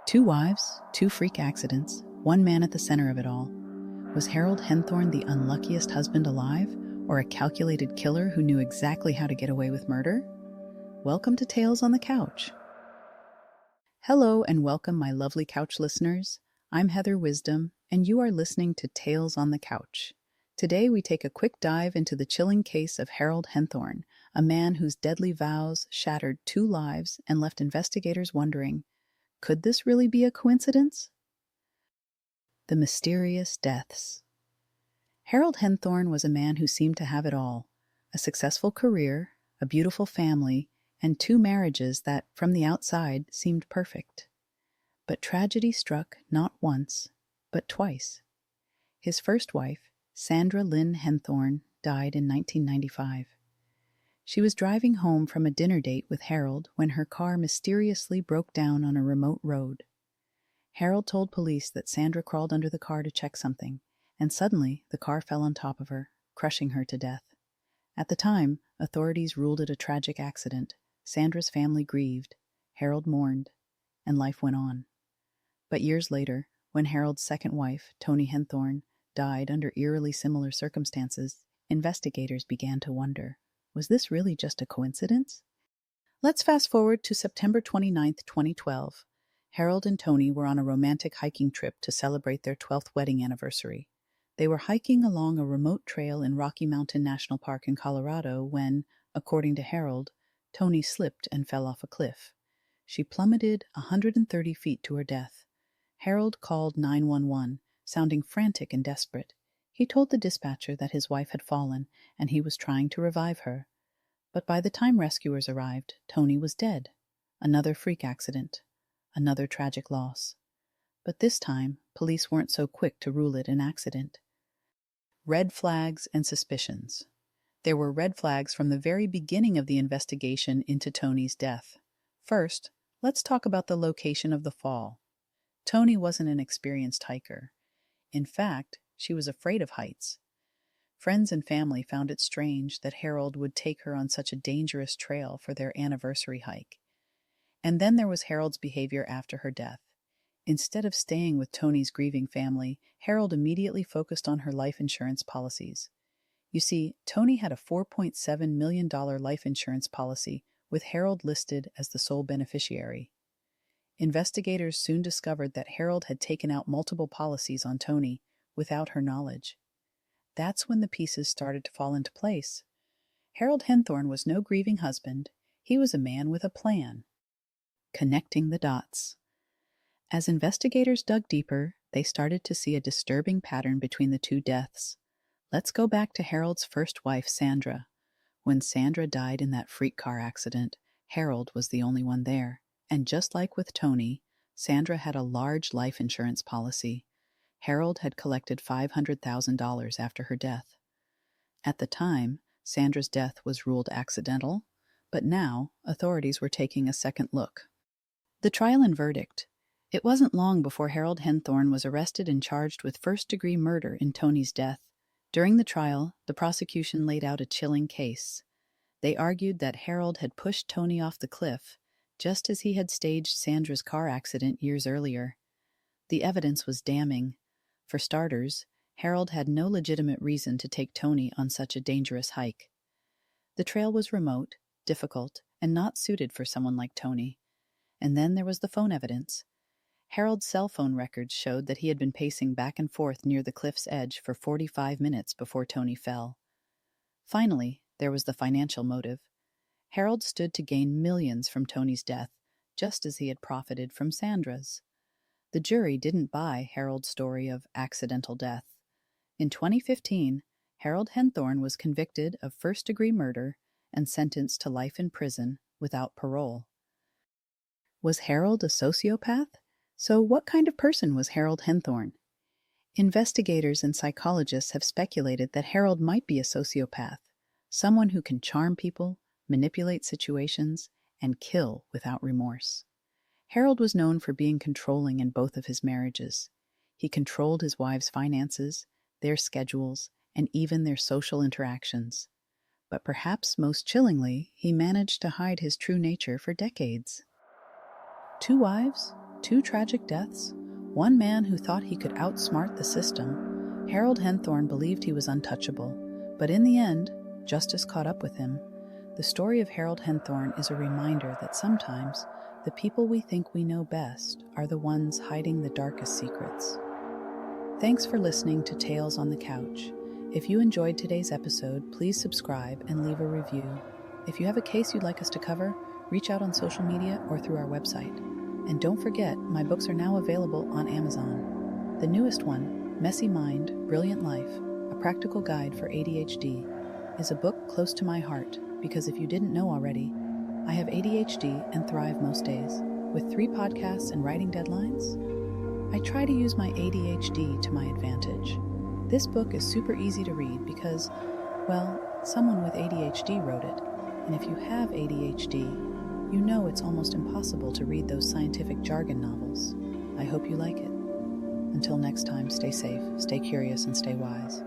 Two wives, two freak accidents, one man at the center of it all. Was Harold Henthorn the unluckiest husband alive, or a calculated killer who knew exactly how to get away with murder? Welcome to Tales on the Couch. Hello and welcome, my lovely couch listeners. I'm Heather Wisdom, and you are listening to Tales on the Couch. Today we take a quick dive into the chilling case of Harold Henthorn, a man whose deadly vows shattered two lives and left investigators wondering, could this really be a coincidence? The mysterious deaths. Harold Henthorn was a man who seemed to have it all: a successful career, a beautiful family, and two marriages that, from the outside, seemed perfect. But tragedy struck not once, but twice. His first wife, Sandra Lynn Henthorn, died in 1995. She was driving home from a dinner date with Harold when her car mysteriously broke down on a remote road. Harold told police that Sandra crawled under the car to check something, and suddenly the car fell on top of her, crushing her to death. At the time, authorities ruled it a tragic accident. Sandra's family grieved, Harold mourned, and life went on. But years later, when Harold's second wife, Toni Henthorn, died under eerily similar circumstances, investigators began to wonder, was this really just a coincidence? Let's fast forward to September 29, 2012. Harold and Toni were on a romantic hiking trip to celebrate their 12th wedding anniversary. They were hiking along a remote trail in Rocky Mountain National Park in Colorado when, according to Harold, Toni slipped and fell off a cliff. She plummeted 130 feet to her death. Harold called 911, sounding frantic and desperate. He told the dispatcher that his wife had fallen and he was trying to revive her. But by the time rescuers arrived, Toni was dead. Another freak accident. Another tragic loss. But this time, police weren't so quick to rule it an accident. Red flags and suspicions. There were red flags from the very beginning of the investigation into Toni's death. First, let's talk about the location of the fall. Toni wasn't an experienced hiker. In fact, she was afraid of heights. Friends and family found it strange that Harold would take her on such a dangerous trail for their anniversary hike. And then there was Harold's behavior after her death. Instead of staying with Toni's grieving family, Harold immediately focused on her life insurance policies. You see, Toni had a $4.7 million life insurance policy, with Harold listed as the sole beneficiary. Investigators soon discovered that Harold had taken out multiple policies on Toni without her knowledge. That's when the pieces started to fall into place. Harold Henthorn was no grieving husband. He was a man with a plan. Connecting the dots. As investigators dug deeper, they started to see a disturbing pattern between the two deaths. Let's go back to Harold's first wife, Sandra. When Sandra died in that freak car accident, Harold was the only one there. And just like with Toni, Sandra had a large life insurance policy. Harold had collected $500,000 after her death. At the time, Sandra's death was ruled accidental, but now authorities were taking a second look. The trial and verdict. It wasn't long before Harold Henthorn was arrested and charged with first-degree murder in Toni's death. During the trial, the prosecution laid out a chilling case. They argued that Harold had pushed Toni off the cliff, just as he had staged Sandra's car accident years earlier. The evidence was damning. For starters, Harold had no legitimate reason to take Toni on such a dangerous hike. The trail was remote, difficult, and not suited for someone like Toni. And then there was the phone evidence. Harold's cell phone records showed that he had been pacing back and forth near the cliff's edge for 45 minutes before Toni fell. Finally, there was the financial motive. Harold stood to gain millions from Toni's death, just as he had profited from Sandra's. The jury didn't buy Harold's story of accidental death. In 2015, Harold Henthorn was convicted of first-degree murder and sentenced to life in prison without parole. Was Harold a sociopath? So what kind of person was Harold Henthorn? Investigators and psychologists have speculated that Harold might be a sociopath, someone who can charm people, manipulate situations, and kill without remorse. Harold was known for being controlling in both of his marriages. He controlled his wives' finances, their schedules, and even their social interactions. But perhaps most chillingly, he managed to hide his true nature for decades. Two wives, 2 tragic deaths, one man who thought he could outsmart the system. Harold Henthorn believed he was untouchable, but in the end, justice caught up with him. The story of Harold Henthorn is a reminder that sometimes the people we think we know best are the ones hiding the darkest secrets. Thanks for listening to Tales on the Couch. If you enjoyed today's episode, please subscribe and leave a review. If you have a case you'd like us to cover, reach out on social media or through our website. And don't forget, my books are now available on Amazon. The newest one, Messy Mind, Brilliant Life, A Practical Guide for ADHD, is a book close to my heart because if you didn't know already, I have ADHD and thrive most days. With 3 podcasts and writing deadlines, I try to use my ADHD to my advantage. This book is super easy to read because, well, someone with ADHD wrote it. And if you have ADHD, you know it's almost impossible to read those scientific jargon novels. I hope you like it. Until next time, stay safe, stay curious, and stay wise.